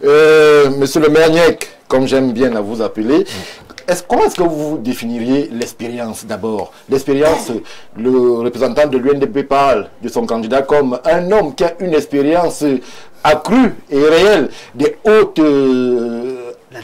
Monsieur le maire Niek, comme j'aime bien à vous appeler, comment est-ce que vous définiriez l'expérience d'abord? L'expérience, le représentant de l'UNDP parle de son candidat comme un homme qui a une expérience accrue et réelle des hautes...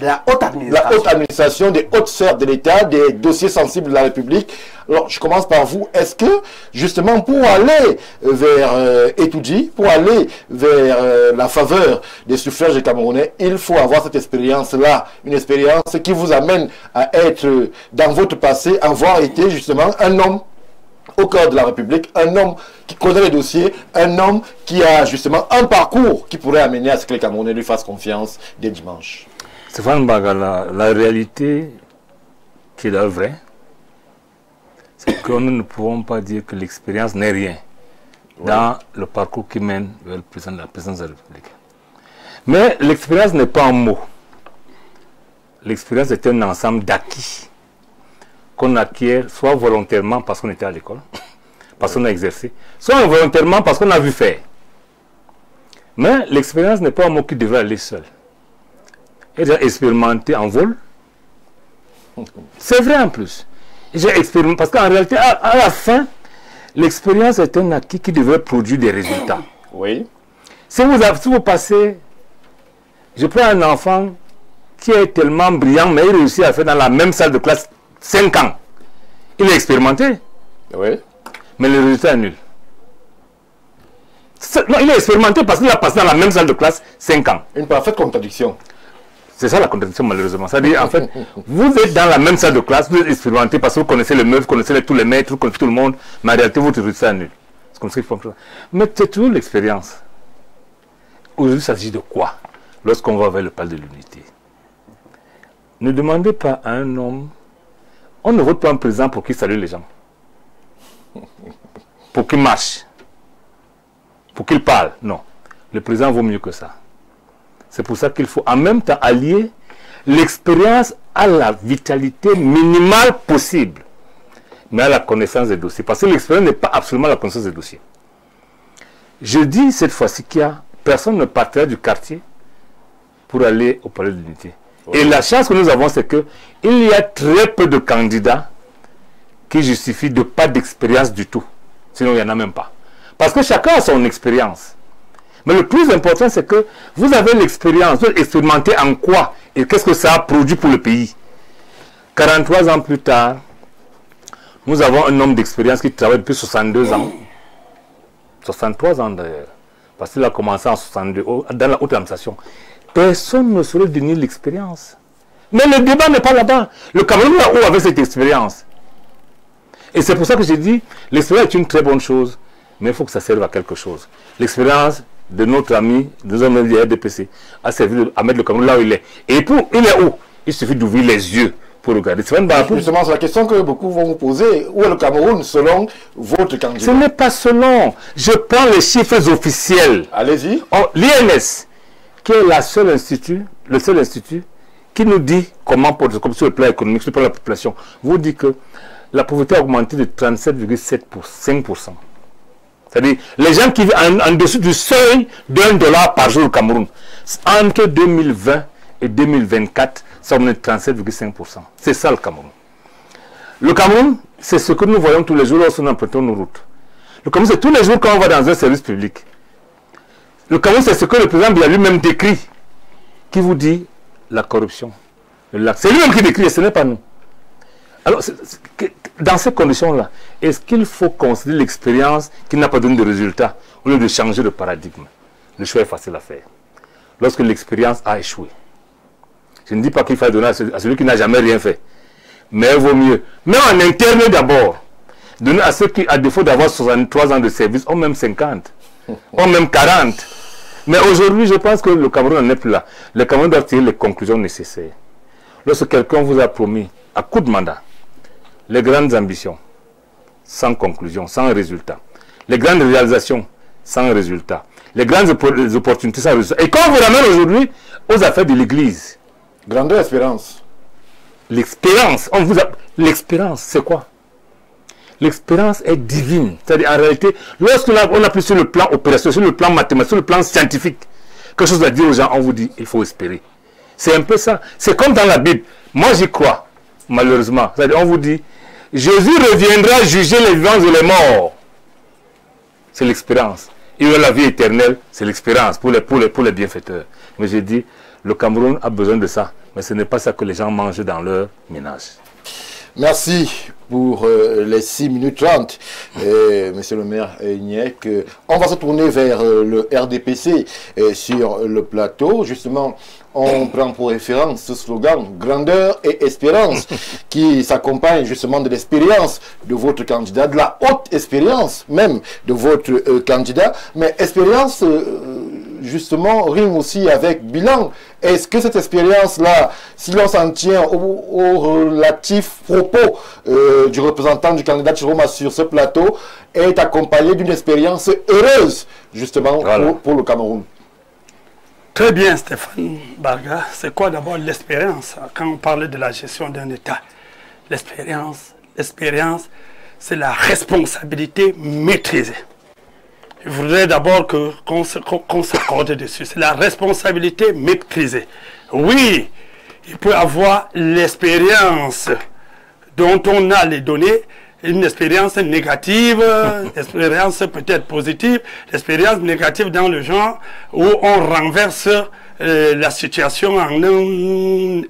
la haute administration, des hautes sphères de l'État, des dossiers sensibles de la République. Alors, je commence par vous. Est-ce que, justement, pour aller vers Etoudji, pour aller vers la faveur des suffrages des Camerounais, il faut avoir cette expérience-là, une expérience qui vous amène à être, dans votre passé, avoir été, justement, un homme au cœur de la République, un homme qui connaît les dossiers, un homme qui a, justement, un parcours qui pourrait amener à ce que les Camerounais lui fassent confiance dès dimanche. Stéphane Bagala, la réalité qui est la vraie, c'est que nous ne pouvons pas dire que l'expérience n'est rien dans le parcours qui mène vers la présidence de la République. Mais l'expérience n'est pas un mot. L'expérience est un ensemble d'acquis qu'on acquiert soit volontairement parce qu'on était à l'école, parce qu'on a exercé, soit involontairement parce qu'on a vu faire. Mais l'expérience n'est pas un mot qui devrait aller seul. Et j'ai expérimenté en vol. C'est vrai en plus. J'ai expérimenté parce qu'en réalité, à la fin, l'expérience est un acquis qui devrait produire des résultats. Oui. Si vous passez, je prends un enfant qui est tellement brillant, mais il réussit à faire dans la même salle de classe 5 ans. Il est expérimenté. Oui. Mais le résultat est nul. Non, il est expérimenté parce qu'il a passé dans la même salle de classe 5 ans. Une parfaite contradiction. C'est ça la contradiction malheureusement. C'est-à-dire en fait, vous êtes dans la même salle de classe, vous êtes expérimenté parce que vous connaissez les meufs, vous connaissez tous les maîtres, vous connaissez tout le monde, mais en réalité votre résultat est nul. C'est comme ça qu'il faut faire. Mais c'est toujours l'expérience. Aujourd'hui, il s'agit de quoi lorsqu'on va vers le palais de l'unité? Ne demandez pas à un homme, on ne vote pas un président pour qu'il salue les gens, pour qu'il marche, pour qu'il parle. Non, le président vaut mieux que ça. C'est pour ça qu'il faut en même temps allier l'expérience à la vitalité minimale possible, mais à la connaissance des dossiers. Parce que l'expérience n'est pas absolument la connaissance des dossiers. Je dis cette fois-ci qu'il y a personne ne partira du quartier pour aller au palais de l'unité. Et la chance que nous avons, c'est qu'il y a très peu de candidats qui justifient de pas d'expérience du tout. Sinon, il n'y en a même pas. Parce que chacun a son expérience. Mais le plus important, c'est que vous avez l'expérience. Vous expérimentez en quoi et qu'est-ce que ça a produit pour le pays. 43 ans plus tard, nous avons un homme d'expérience qui travaille depuis 62 ans. 63 ans d'ailleurs. Parce qu'il a commencé en 62, dans la haute administration. Personne ne saurait dénier l'expérience. Mais le débat n'est pas là-bas. Le Cameroun là où avait cette expérience. Et c'est pour ça que j'ai dit, l'expérience est une très bonne chose, mais il faut que ça serve à quelque chose. L'expérience de notre ami, de nos amis du RDPC, a servi à mettre le Cameroun là où il est. Et pour, il est où? Il suffit d'ouvrir les yeux pour regarder. Justement, c'est la question que beaucoup vont vous poser. Où est le Cameroun selon votre candidat? Ce n'est pas selon. Je prends les chiffres officiels. Allez-y. L'INS, qui est le seul institut qui nous dit comment, sur le plan économique, sur le plan de la population, vous dit que la pauvreté a augmenté de 37,5%. C'est-à-dire, les gens qui vivent en dessous du seuil $1 par jour au Cameroun, entre 2020 et 2024, ça augmente de 37,5%. C'est ça le Cameroun. Le Cameroun, c'est ce que nous voyons tous les jours lorsque nous empruntons nos routes. Le Cameroun, c'est tous les jours quand on va dans un service public. Le Cameroun, c'est ce que le président Biya lui-même décrit, qui vous dit la corruption. C'est lui-même qui décrit, et ce n'est pas nous. Alors, dans ces conditions-là, est-ce qu'il faut considérer l'expérience qui n'a pas donné de résultat au lieu de changer de paradigme? Le choix est facile à faire. Lorsque l'expérience a échoué. Je ne dis pas qu'il faut donner à celui qui n'a jamais rien fait. Mais il vaut mieux, même en interne d'abord, donner à ceux qui, à défaut d'avoir 63 ans de service, ont même 50, ont même 40. Mais aujourd'hui, je pense que le Cameroun n'en est plus là. Le Cameroun doit tirer les conclusions nécessaires. Lorsque quelqu'un vous a promis, à coup de mandat, les grandes ambitions, sans conclusion, sans résultat. Les grandes réalisations, sans résultat. Les grandes opportunités, sans résultat. Et quand on vous ramène aujourd'hui aux affaires de l'Église. Grandeur espérance. L'expérience, l'expérience, c'est quoi? L'expérience est divine. C'est-à-dire, en réalité, lorsqu'on a pris sur le plan opérationnel, sur le plan mathématique, sur le plan scientifique, quelque chose à dire aux gens, on vous dit, il faut espérer. C'est un peu ça. C'est comme dans la Bible. Moi, j'y crois, malheureusement. C'est-à-dire, on vous dit, Jésus reviendra juger les vivants et les morts. C'est l'expérience. Et la vie éternelle, c'est l'expérience pour les bienfaiteurs. Mais j'ai dit, le Cameroun a besoin de ça. Mais ce n'est pas ça que les gens mangent dans leur ménage. Merci pour les 6 minutes 30, monsieur le maire Niek. On va se tourner vers le RDPC sur le plateau. Justement, on prend pour référence ce slogan « Grandeur et espérance » qui s'accompagne justement de l'expérience de votre candidat, de la haute expérience même de votre candidat. Mais expérience, justement, rime aussi avec bilan. Est-ce que cette expérience-là, si l'on s'en tient au relatif propos du représentant du candidat Chiroma sur ce plateau, est accompagnée d'une expérience heureuse, justement, voilà, pour le Cameroun? Très bien, Stéphane Barga. C'est quoi d'abord l'expérience? Quand on parle de la gestion d'un État, l'expérience, c'est la responsabilité maîtrisée. Je voudrais d'abord qu'on s'accorde dessus. C'est la responsabilité maîtrisée. Oui, il peut avoir l'expérience dont on a les données, une expérience négative, expérience peut-être positive, l'expérience négative dans le genre où on renverse la situation en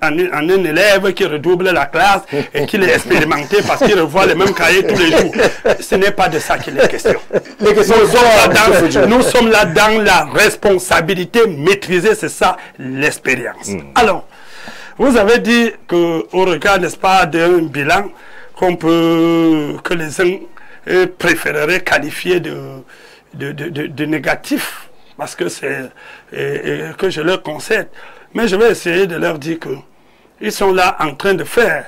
un élève qui redouble la classe et qui est expérimenté parce qu'il revoit les mêmes cahiers tous les jours. Ce n'est pas de ça qu'il est question. Nous sommes là dans la responsabilité maîtrisée, c'est ça l'expérience. Alors, vous avez dit qu'au regard, n'est-ce pas, d'un bilan que les uns préféreraient qualifier de négatif, parce que c'est que je leur concède. Mais je vais essayer de leur dire qu'ils sont là en train de faire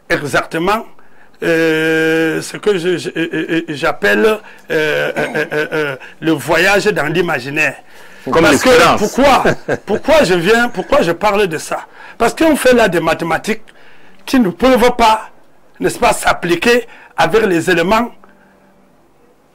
exactement ce que j'appelle le voyage dans l'imaginaire. Parce que pourquoi je parle de ça? Parce qu'on fait là des mathématiques qui ne peuvent pas, n'est-ce pas, s'appliquer avec les éléments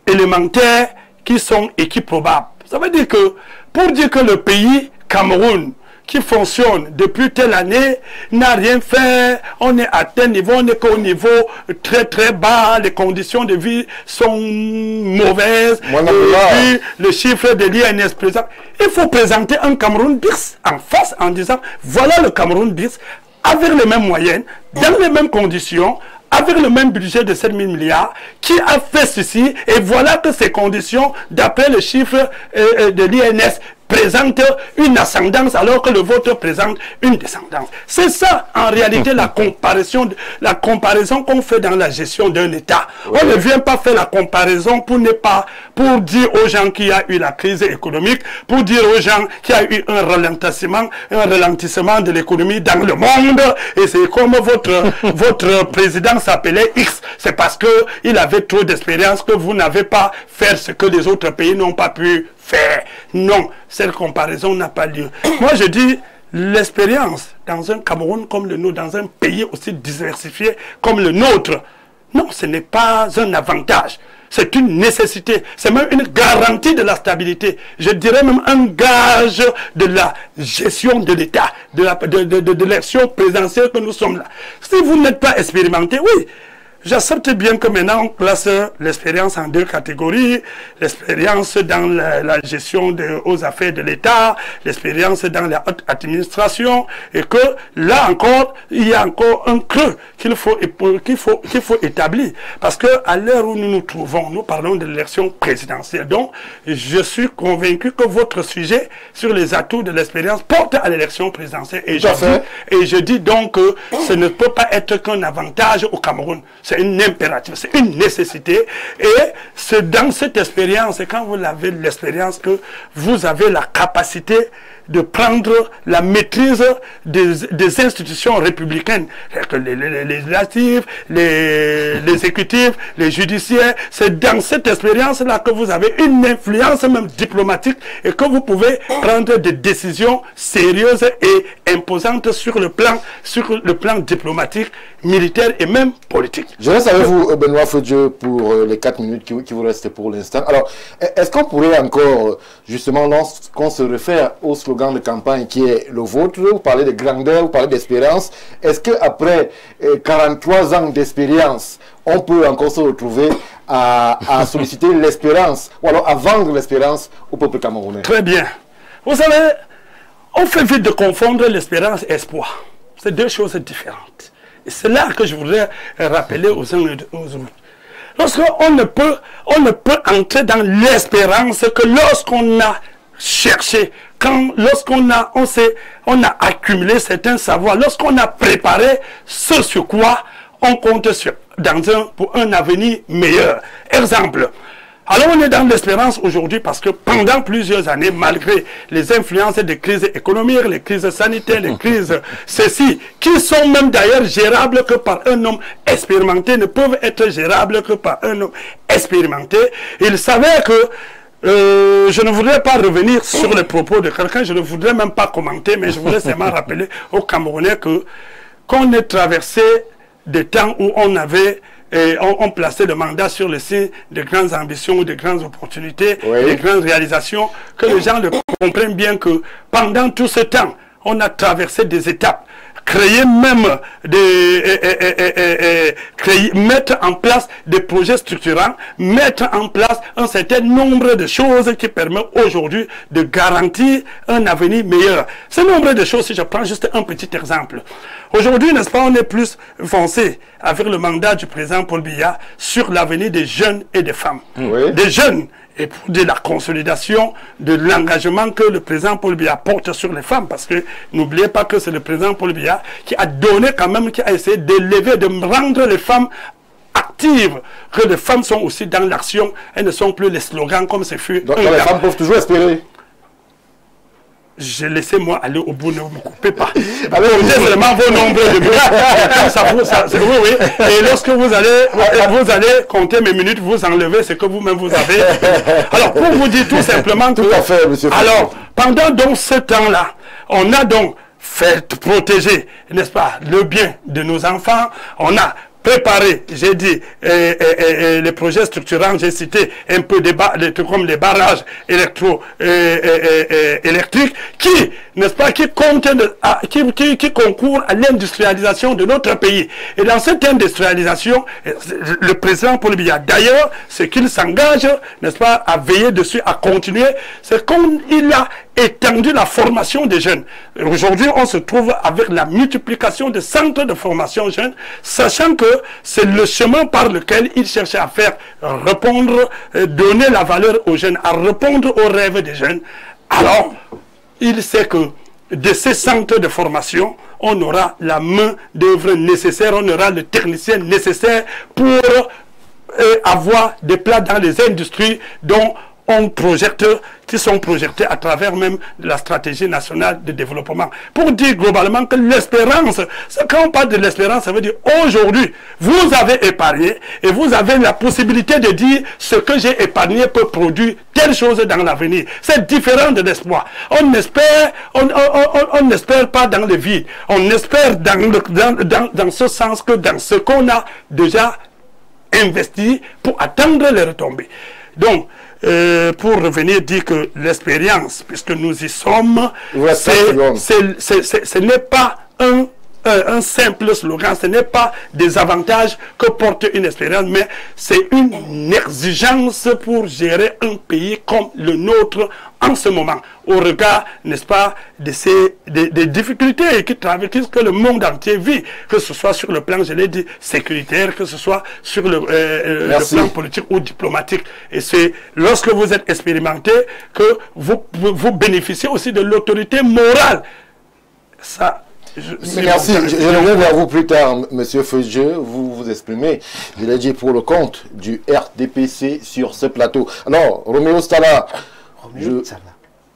élémentaires qui sont équiprobables. Ça veut dire que, pour dire que le pays Cameroun, qui fonctionne depuis telle année, n'a rien fait, on est à tel niveau, on n'est qu'au niveau très très bas, les conditions de vie sont mauvaises, et puis le chiffre de l'INS présent. Il faut présenter un Cameroun BIRS en face en disant, voilà le Cameroun BIRS, avec les mêmes moyens, dans les mêmes conditions, avec le même budget de 7 000 milliards, qui a fait ceci, et voilà que ces conditions, d'après le chiffre de l'INS, présente une ascendance alors que le vôtre présente une descendance. C'est ça, en réalité, la comparaison qu'on fait dans la gestion d'un État. Ouais. On ne vient pas faire la comparaison pour dire aux gens qu'il y a eu la crise économique, pour dire aux gens qu'il y a eu un ralentissement de l'économie dans le monde, et c'est comme votre président s'appelait X, c'est parce qu'il avait trop d'expérience que vous n'avez pas fait ce que les autres pays n'ont pas pu faire. Non, cette comparaison n'a pas lieu. Moi, je dis l'expérience dans un Cameroun comme le nôtre, dans un pays aussi diversifié comme le nôtre, non, ce n'est pas un avantage. C'est une nécessité. C'est même une garantie de la stabilité. Je dirais même un gage de la gestion de l'État, de l'élection présidentielle que nous sommes là. Si vous n'êtes pas expérimenté, oui, j'accepte bien que maintenant on classe l'expérience en deux catégories, l'expérience dans la gestion aux affaires de l'État, l'expérience dans la haute administration, et que là encore, il y a encore un creux qu'il faut établir. Parce que à l'heure où nous nous trouvons, nous parlons de l'élection présidentielle. Donc, je suis convaincu que votre sujet sur les atouts de l'expérience porte à l'élection présidentielle. Et je dis donc que ce ne peut pas être qu'un avantage au Cameroun. C'est un impératif, c'est une nécessité. Et c'est dans cette expérience, et quand vous avez l'expérience, que vous avez la capacité de prendre la maîtrise des institutions républicaines, les législatives, les exécutifs, les judiciaires. C'est dans cette expérience-là que vous avez une influence même diplomatique et que vous pouvez prendre des décisions sérieuses et imposantes sur le plan diplomatique, militaire et même politique. Je reste avec vous, Benoît Fodjo, pour les 4 minutes qui vous restent pour l'instant. Alors, est-ce qu'on pourrait encore, justement, lorsqu'on se réfère au slogan slogan de campagne qui est le vôtre, vous parlez de grandeur, vous parlez d'espérance. Est-ce qu'après 43 ans d'expérience, on peut encore se retrouver à solliciter l'espérance, ou alors à vendre l'espérance au peuple camerounais? Très bien. Vous savez, on fait vite de confondre l'espérance et l'espoir. C'est deux choses différentes. Et c'est là que je voudrais rappeler aux uns et aux autres. Lorsqu'on ne peut entrer dans l'espérance que lorsqu'on a cherché, lorsqu'on a accumulé certains savoirs, lorsqu'on a préparé ce sur quoi on compte pour un avenir meilleur. Exemple. Alors on est dans l'espérance aujourd'hui parce que pendant plusieurs années, malgré les influences des crises économiques, les crises sanitaires, les crises ceci, qui sont même d'ailleurs gérables que par un homme expérimenté, ne peuvent être gérables que par un homme expérimenté, il s'avère que je ne voudrais pas revenir sur les propos de quelqu'un, je ne voudrais même pas commenter, mais je voudrais seulement rappeler aux Camerounais qu'on est traversé des temps où on avait on plaçait le mandat sur le signe de grandes ambitions, de grandes opportunités, de grandes réalisations, que les gens le comprennent bien que pendant tout ce temps, on a traversé des étapes, mettre en place des projets structurants, mettre en place un certain nombre de choses qui permettent aujourd'hui de garantir un avenir meilleur. Ce nombre de choses, si je prends juste un petit exemple. Aujourd'hui, n'est-ce pas, on est plus foncé avec le mandat du président Paul Biya sur l'avenir des jeunes et des femmes. Des jeunes, et pour dire la consolidation de l'engagement que le président Paul Biya porte sur les femmes, parce que n'oubliez pas que c'est le président Paul Biya qui a donné quand même, qui a essayé d'élever, de rendre les femmes actives, que les femmes sont aussi dans l'action, elles ne sont plus les slogans comme ce fut. Donc les femmes peuvent toujours espérer. Je laissez moi aller au bout, ne me coupez pas. Alors, vous êtes seulement vos nombres de minutes. Oui. Et lorsque vous allez compter mes minutes, vous enlevez ce que vous-même vous avez. Alors, pour vous dire tout simplement que... Tout à fait, monsieur. Alors, pendant donc ce temps-là, on a donc fait protéger, n'est-ce pas, le bien de nos enfants. On a préparer, j'ai dit, les projets structurants, j'ai cité un peu comme les barrages électriques qui, n'est-ce pas, qui concourent à l'industrialisation de notre pays. Et dans cette industrialisation, le président Paul Biya, d'ailleurs, ce qu'il s'engage, n'est-ce pas, à veiller dessus, à continuer, c'est qu'il a étendu la formation des jeunes. Aujourd'hui, on se trouve avec la multiplication des centres de formation jeunes, sachant que c'est le chemin par lequel il cherche à faire répondre, donner la valeur aux jeunes, à répondre aux rêves des jeunes. Alors, il sait que de ces centres de formation, on aura la main d'œuvre nécessaire, on aura le technicien nécessaire pour avoir des plats dans les industries dont on projette, qui sont projetés à travers même la stratégie nationale de développement. Pour dire globalement que l'espérance, quand on parle de l'espérance, ça veut dire aujourd'hui, vous avez épargné et vous avez la possibilité de dire ce que j'ai épargné peut produire telle chose dans l'avenir. C'est différent de l'espoir. On n'espère pas dans le vide. On espère dans ce sens que dans ce qu'on a déjà investi pour atteindre les retombées. Donc, pour revenir dire que l'expérience, puisque nous y sommes, ce n'est pas un simple slogan, ce n'est pas des avantages que porte une expérience, mais c'est une exigence pour gérer un pays comme le nôtre en ce moment, au regard, n'est-ce pas, des difficultés que le monde entier vit, que ce soit sur le plan, je l'ai dit, sécuritaire, que ce soit sur le plan politique ou diplomatique. Et c'est lorsque vous êtes expérimenté que vous bénéficiez aussi de l'autorité morale. Ça... Merci, je reviens vers vous plus tard, monsieur Feuilleux, vous vous exprimez, je l'ai dit, pour le compte du RDPC sur ce plateau. Alors, Roméo Tchala.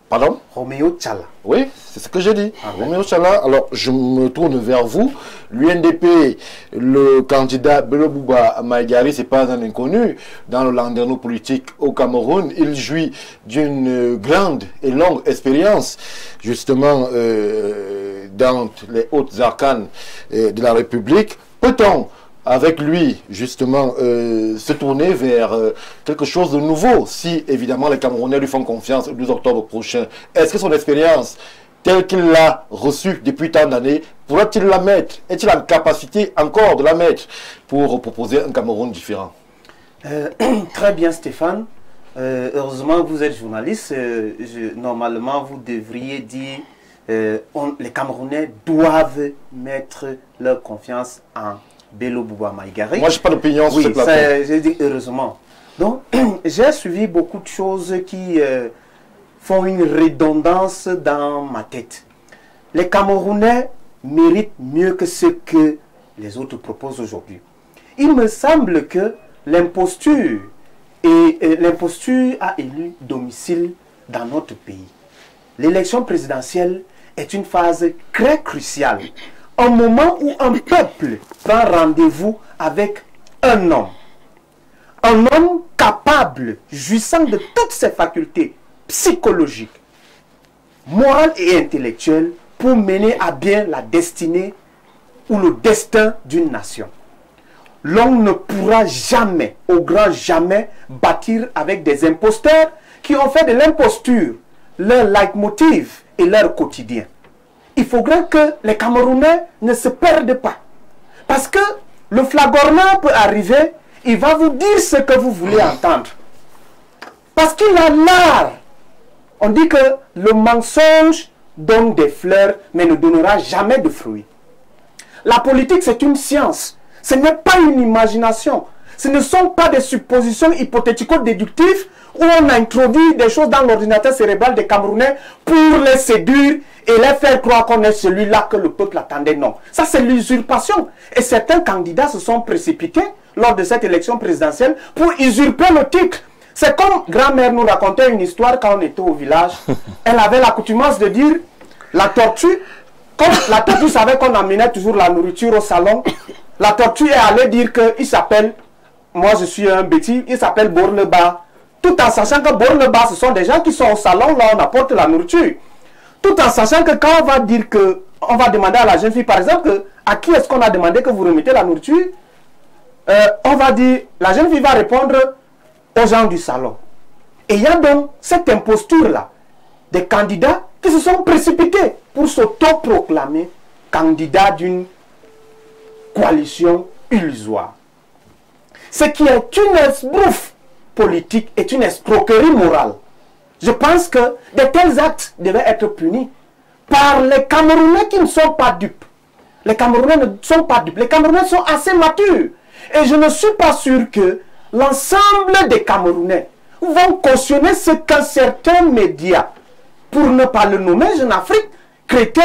Pardon? Roméo Tchala. Oui, c'est ce que j'ai dit. Roméo Tchala. Alors, je me tourne vers vous. L'UNDP, le candidat Belobouba Maïgari, c'est pas un inconnu dans le landerneau politique au Cameroun. Il jouit d'une grande et longue expérience, justement, dans les hautes arcanes de la République. Peut-on avec lui, justement, se tourner vers quelque chose de nouveau, si évidemment les Camerounais lui font confiance le 12 octobre prochain? Est-ce que son expérience, telle qu'il l'a reçue depuis tant d'années, pourra-t-il la mettre? Est-il en capacité encore de la mettre pour proposer un Cameroun différent? Très bien, Stéphane. Heureusement que vous êtes journaliste. Normalement, vous devriez dire les Camerounais doivent mettre leur confiance en Bello Bouba Maïgari. Moi, je n'ai pas d'opinion sur ce plateau. J'ai dit heureusement. Donc, j'ai suivi beaucoup de choses qui font une redondance dans ma tête. Les Camerounais méritent mieux que ce que les autres proposent aujourd'hui. Il me semble que l'imposture a élu domicile dans notre pays. L'élection présidentielle est une phase très cruciale. Un moment où un peuple prend rendez-vous avec un homme. Un homme capable, jouissant de toutes ses facultés psychologiques, morales et intellectuelles pour mener à bien la destinée ou le destin d'une nation. L'homme ne pourra jamais, au grand jamais, bâtir avec des imposteurs qui ont fait de l'imposture leur leitmotiv et leur quotidien. Il faudrait que les Camerounais ne se perdent pas. Parce que le flagornant peut arriver, il va vous dire ce que vous voulez entendre. Parce qu'il a l'art. On dit que le mensonge donne des fleurs, mais ne donnera jamais de fruits. La politique, c'est une science. Ce n'est pas une imagination. Ce ne sont pas des suppositions hypothético-déductives où on introduit des choses dans l'ordinateur cérébral des Camerounais pour les séduire et les faire croire qu'on est celui-là que le peuple attendait. Non. Ça, c'est l'usurpation. Et certains candidats se sont précipités lors de cette élection présidentielle pour usurper le titre. C'est comme grand-mère nous racontait une histoire quand on était au village. Elle avait l'accoutumance de dire la tortue, comme la tortue savait qu'on amenait toujours la nourriture au salon, la tortue est allée dire qu'il s'appelle, moi je suis un bêtis, il s'appelle Bourleba. Tout en sachant que Bourleba, ce sont des gens qui sont au salon, là on apporte la nourriture. Tout en sachant que quand on va dire que, on va demander à la jeune fille par exemple, à qui est-ce qu'on a demandé que vous remettez la nourriture, on va dire, la jeune fille va répondre aux gens du salon. Et il y a donc cette imposture-là, des candidats qui se sont précipités pour s'auto-proclamer candidat d'une coalition illusoire. Ce qui est une esbrouffe politique est une escroquerie morale. Je pense que de tels actes devaient être punis par les Camerounais qui ne sont pas dupes. Les Camerounais ne sont pas dupes. Les Camerounais sont assez matures. Et je ne suis pas sûr que l'ensemble des Camerounais vont cautionner ce qu'un certain média, pour ne pas le nommer, Jeune Afrique, traitait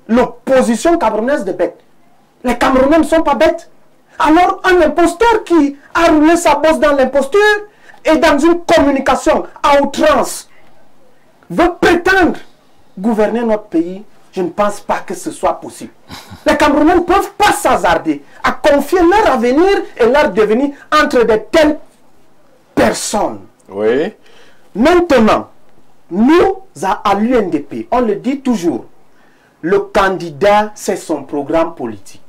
l'opposition camerounaise de bête. Les Camerounais ne sont pas bêtes. Alors un imposteur qui a roulé sa bosse dans l'imposture et dans une communication à outrance veut prétendre gouverner notre pays, je ne pense pas que ce soit possible. Les Camerounais ne peuvent pas s'hasarder à confier leur avenir et leur devenir entre de telles personnes. Oui. Maintenant, nous, à l'UNDP, on le dit toujours, le candidat, c'est son programme politique.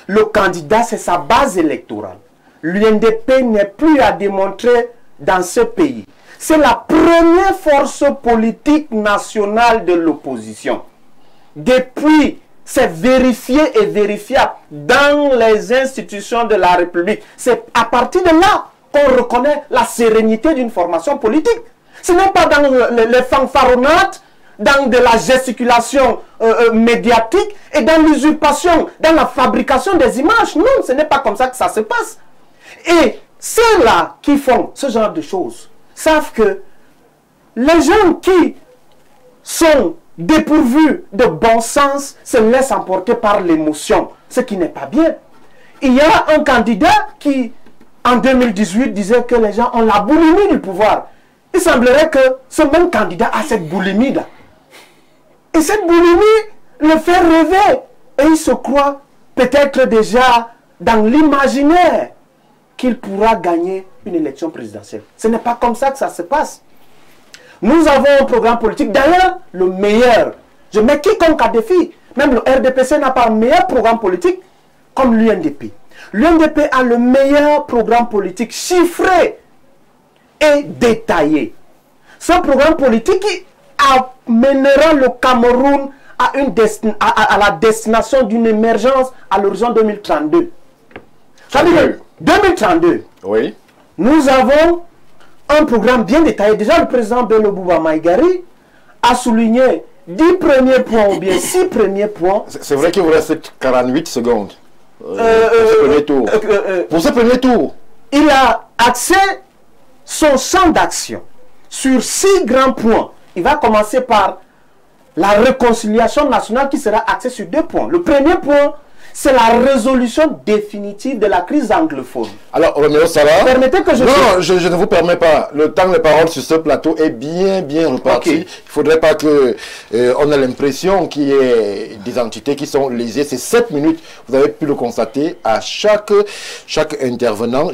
Le candidat, c'est sa base électorale. L'UNDP n'est plus à démontrer dans ce pays. C'est la première force politique nationale de l'opposition. Depuis, c'est vérifié et vérifiable dans les institutions de la République. C'est à partir de là qu'on reconnaît la sérénité d'une formation politique. Ce n'est pas dans les fanfaronnades, dans de la gesticulation médiatique et dans l'usurpation, dans la fabrication des images. Non, ce n'est pas comme ça que ça se passe. Et ceux-là qui font ce genre de choses savent que les gens qui sont dépourvus de bon sens se laissent emporter par l'émotion, ce qui n'est pas bien. Il y a un candidat qui, en 2018, disait que les gens ont la boulimie du pouvoir. Il semblerait que ce même candidat a cette boulimie-là. Et cette boulimie le fait rêver. Et il se croit peut-être déjà dans l'imaginaire qu'il pourra gagner une élection présidentielle. Ce n'est pas comme ça que ça se passe. Nous avons un programme politique, d'ailleurs, le meilleur. Je mets quiconque à défi. Même le RDPC n'a pas un meilleur programme politique comme l'UNDP. L'UNDP a le meilleur programme politique chiffré et détaillé. Ce programme politique qui amènera le Cameroun à la destination d'une émergence à l'horizon 2032. Ça veut dire 2032, Oui. nous avons un programme bien détaillé. Déjà, le président Bello Bouba Maïgari a souligné 10 premiers points ou bien 6 premiers points. C'est vrai qu'il vous reste 48 secondes pour ce premier tour. Pour ce premier tour. Il a axé son champ d'action sur 6 grands points. Il va commencer par la réconciliation nationale qui sera axée sur 2 points. Le premier point, c'est la résolution définitive de la crise anglophone. Alors, Roméo Sala, Permettez que je... Non, je ne vous permets pas. Le temps de parole sur ce plateau est bien reparti. Okay. Il ne faudrait pas que on ait l'impression qu'il y ait des entités qui sont lésées. C'est 7 minutes. Vous avez pu le constater à chaque intervenant.